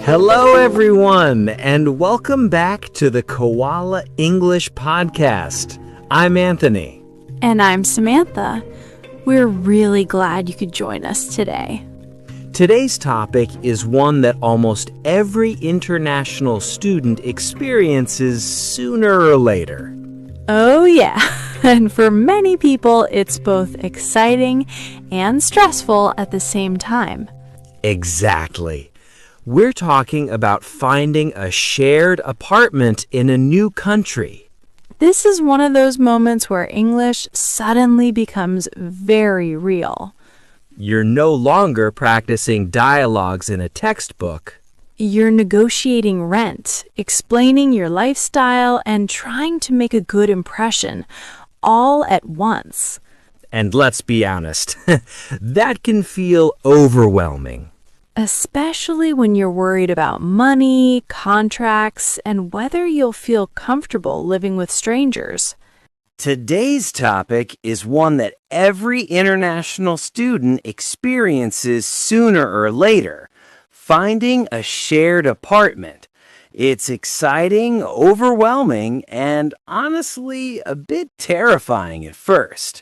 Hello, everyone, and welcome back to the Koala English Podcast. I'm Anthony. And I'm Samantha. We're really glad you could join us today. Today's topic is one that almost every international student experiences sooner or later. Oh, yeah. And for many people, it's both exciting and stressful at the same time. Exactly. We're talking about finding a shared apartment in a new country. This is one of those moments where English suddenly becomes very real. You're no longer practicing dialogues in a textbook. You're negotiating rent, explaining your lifestyle, and trying to make a good impression, all at once. And let's be honest, that can feel overwhelming. Especially when you're worried about money, contracts, and whether you'll feel comfortable living with strangers. Today's topic is one that every international student experiences sooner or later, finding a shared apartment. It's exciting, overwhelming, and honestly a bit terrifying at first.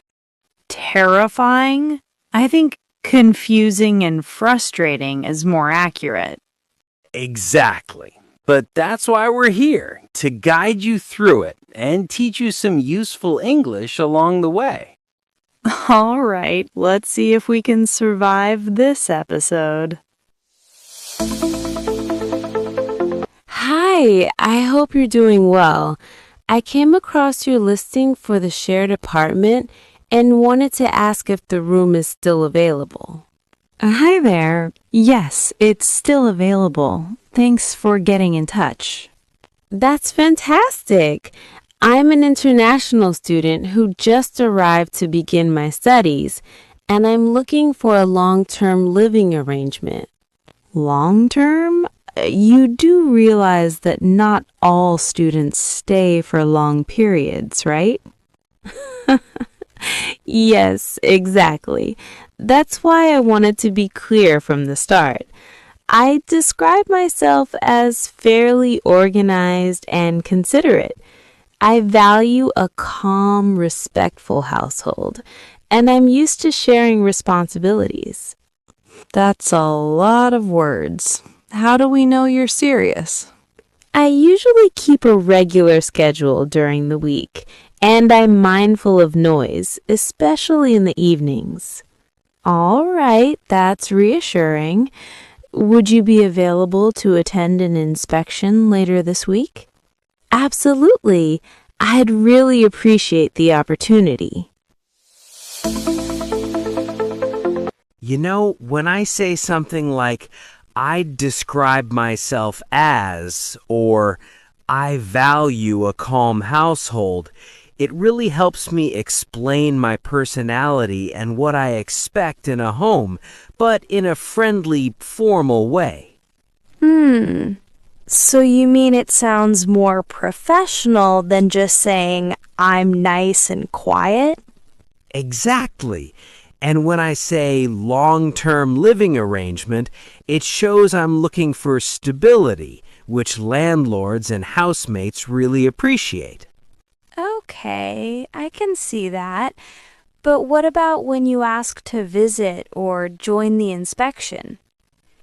Terrifying? I think confusing and frustrating is more accurate. Exactly. But that's why we're here, to guide you through it and teach you some useful English along the way. All right, let's see if we can survive this episode. Hi, I hope you're doing well. I came across your listing for the shared apartment and wanted to ask if the room is still available. Hi there. Yes, it's still available. Thanks for getting in touch. That's fantastic. I'm an international student who just arrived to begin my studies, and I'm looking for a long-term living arrangement. Long-term? You do realize that not all students stay for long periods, right? Yes, exactly. That's why I wanted to be clear from the start. I describe myself as fairly organized and considerate. I value a calm, respectful household, and I'm used to sharing responsibilities. That's a lot of words. How do we know you're serious? I usually keep a regular schedule during the week, and I'm mindful of noise, especially in the evenings. All right, that's reassuring. Would you be available to attend an inspection later this week? Absolutely. I'd really appreciate the opportunity. You know, when I say something like, I describe myself as, or I value a calm household, it really helps me explain my personality and what I expect in a home, but in a friendly, formal way. So you mean it sounds more professional than just saying, I'm nice and quiet? Exactly. And when I say long-term living arrangement, it shows I'm looking for stability, which landlords and housemates really appreciate. Okay, I can see that. But what about when you ask to visit or join the inspection?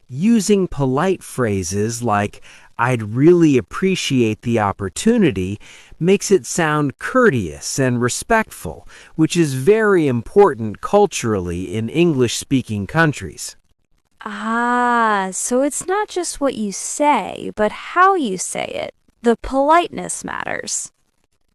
Using polite phrases like, I'd really appreciate the opportunity, makes it sound courteous and respectful, which is very important culturally in English-speaking countries. Ah, so it's not just what you say, but how you say it. The politeness matters.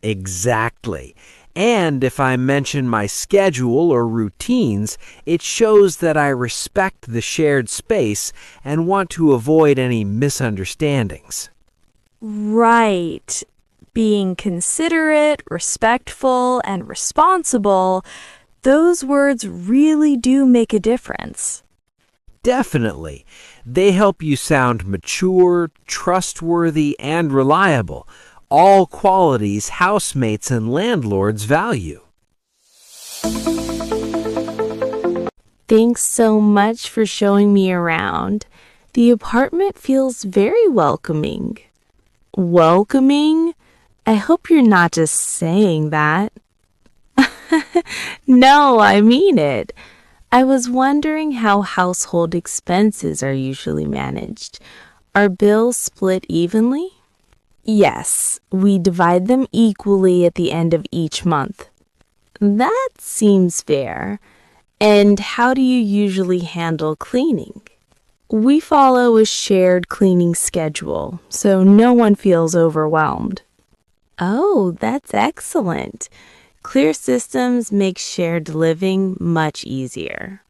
Exactly. And if I mention my schedule or routines, it shows that I respect the shared space and want to avoid any misunderstandings. Right. Being considerate, respectful, and responsible, those words really do make a difference. Definitely. They help you sound mature, trustworthy, and reliable. All qualities housemates and landlords value. Thanks so much for showing me around. The apartment feels very welcoming. Welcoming? I hope you're not just saying that. No, I mean it. I was wondering how household expenses are usually managed. Are bills split evenly? Yes, we divide them equally at the end of each month. That seems fair. And how do you usually handle cleaning? We follow a shared cleaning schedule, so no one feels overwhelmed. Oh, that's excellent. Clear systems make shared living much easier.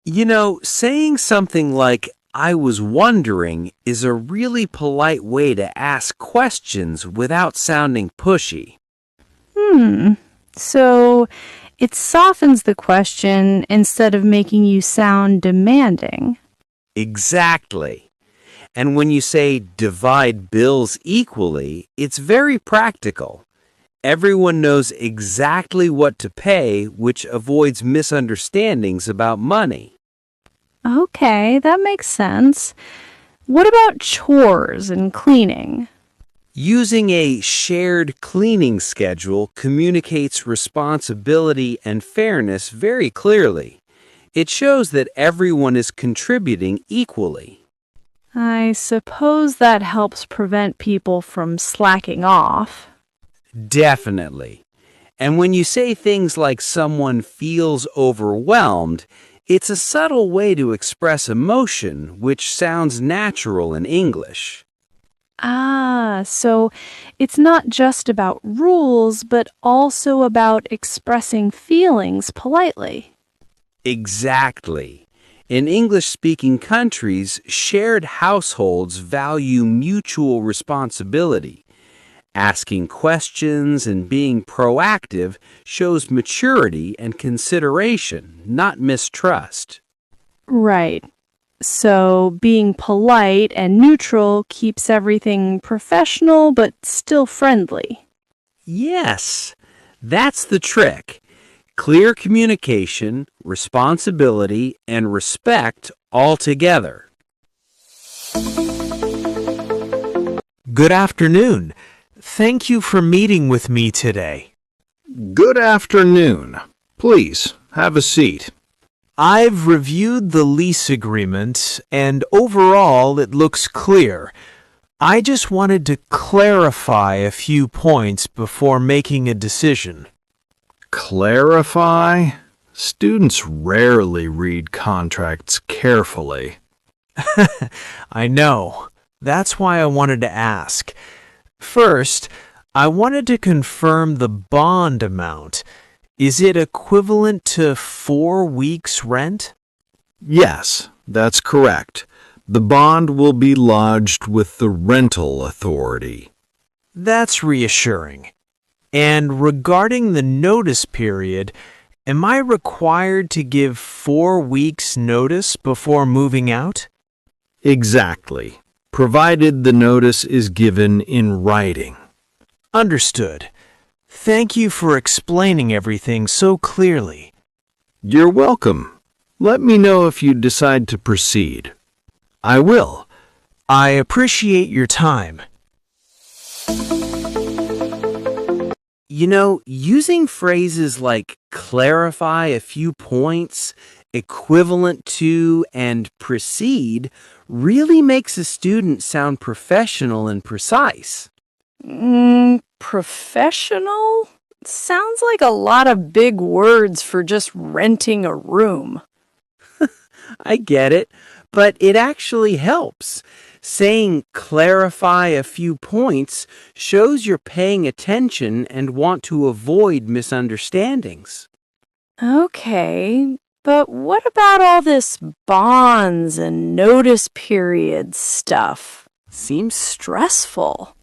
You know, saying something like, I was wondering, is a really polite way to ask questions without sounding pushy. So it softens the question instead of making you sound demanding. Exactly. And when you say divide bills equally, it's very practical. Everyone knows exactly what to pay, which avoids misunderstandings about money. Okay, that makes sense. What about chores and cleaning? Using a shared cleaning schedule communicates responsibility and fairness very clearly. It shows that everyone is contributing equally. I suppose that helps prevent people from slacking off. Definitely. And when you say things like someone feels overwhelmed, it's a subtle way to express emotion, which sounds natural in English. So it's not just about rules, but also about expressing feelings politely. Exactly. In English-speaking countries, shared households value mutual responsibility. Asking questions and being proactive shows maturity and consideration, not mistrust. Right. So being polite and neutral keeps everything professional but still friendly. Yes, that's the trick. Clear communication, responsibility, and respect all together. Good afternoon. Thank you for meeting with me today. Good afternoon. Please, have a seat. I've reviewed the lease agreement, and overall it looks clear. I just wanted to clarify a few points before making a decision. Clarify? Students rarely read contracts carefully. I know. That's why I wanted to ask. First, I wanted to confirm the bond amount. Is it equivalent to 4 weeks' rent? Yes, that's correct. The bond will be lodged with the rental authority. That's reassuring. And regarding the notice period, am I required to give 4 weeks' notice before moving out? Exactly, provided the notice is given in writing. Understood. Thank you for explaining everything so clearly. You're welcome. Let me know if you decide to proceed. I will. I appreciate your time. You know, using phrases like clarify a few points, equivalent to, and proceed really makes a student sound professional and precise. Professional? Sounds like a lot of big words for just renting a room. I get it, but it actually helps. Saying clarify a few points shows you're paying attention and want to avoid misunderstandings. Okay, but what about all this bonds and notice periods stuff? Seems stressful.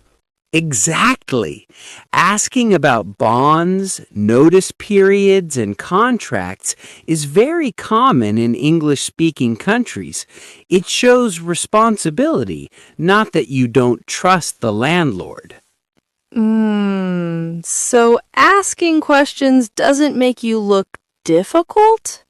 Exactly. Asking about bonds, notice periods, and contracts is very common in English-speaking countries. It shows responsibility, not that you don't trust the landlord. So asking questions doesn't make you look difficult?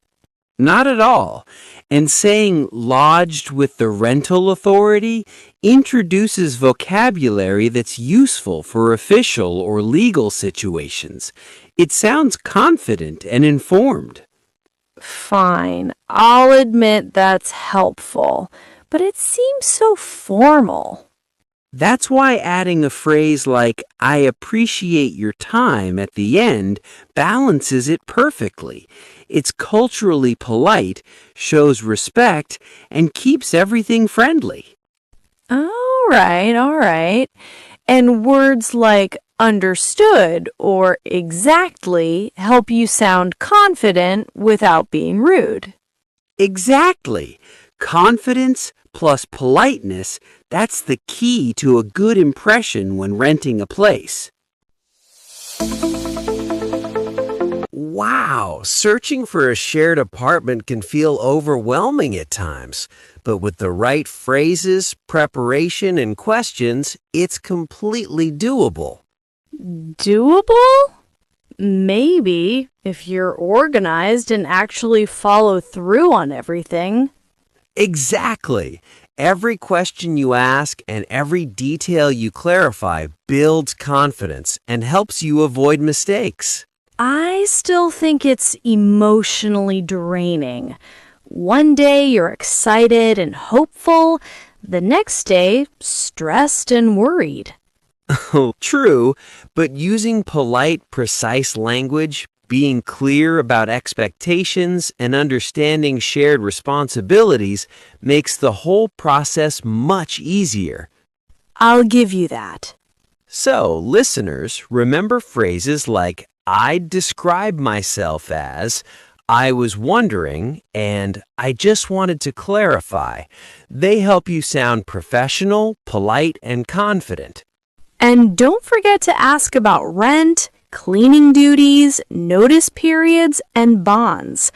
Not at all. And saying lodged with the rental authority introduces vocabulary that's useful for official or legal situations. It sounds confident and informed. Fine, I'll admit that's helpful, but it seems so formal. That's why adding a phrase like, I appreciate your time at the end balances it perfectly. It's culturally polite, shows respect, and keeps everything friendly. All right. And words like understood or exactly help you sound confident without being rude. Exactly. Confidence plus politeness, that's the key to a good impression when renting a place. Wow, searching for a shared apartment can feel overwhelming at times, but with the right phrases, preparation, and questions, it's completely doable. Doable? Maybe, if you're organized and actually follow through on everything. Exactly. Every question you ask and every detail you clarify builds confidence and helps you avoid mistakes. I still think it's emotionally draining. One day you're excited and hopeful, the next day stressed and worried. Oh, true, but using polite, precise language, being clear about expectations, and understanding shared responsibilities makes the whole process much easier. I'll give you that. So, listeners, remember phrases like, I'd describe myself as, I was wondering, and I just wanted to clarify. They help you sound professional, polite, and confident. And don't forget to ask about rent, cleaning duties, notice periods, and bonds.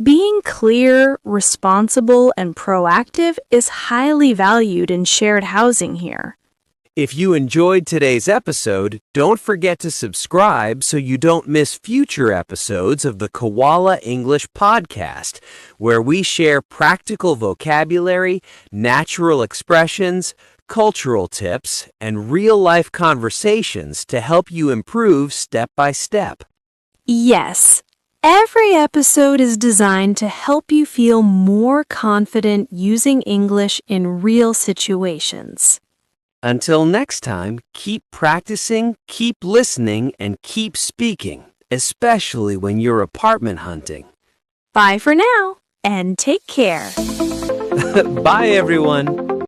Being clear, responsible, and proactive is highly valued in shared housing here. If you enjoyed today's episode, don't forget to subscribe so you don't miss future episodes of the Koala English Podcast, where we share practical vocabulary, natural expressions, cultural tips, and real-life conversations to help you improve step by step. Yes, every episode is designed to help you feel more confident using English in real situations. Until next time, keep practicing, keep listening, and keep speaking, especially when you're apartment hunting. Bye for now, and take care. Bye, everyone.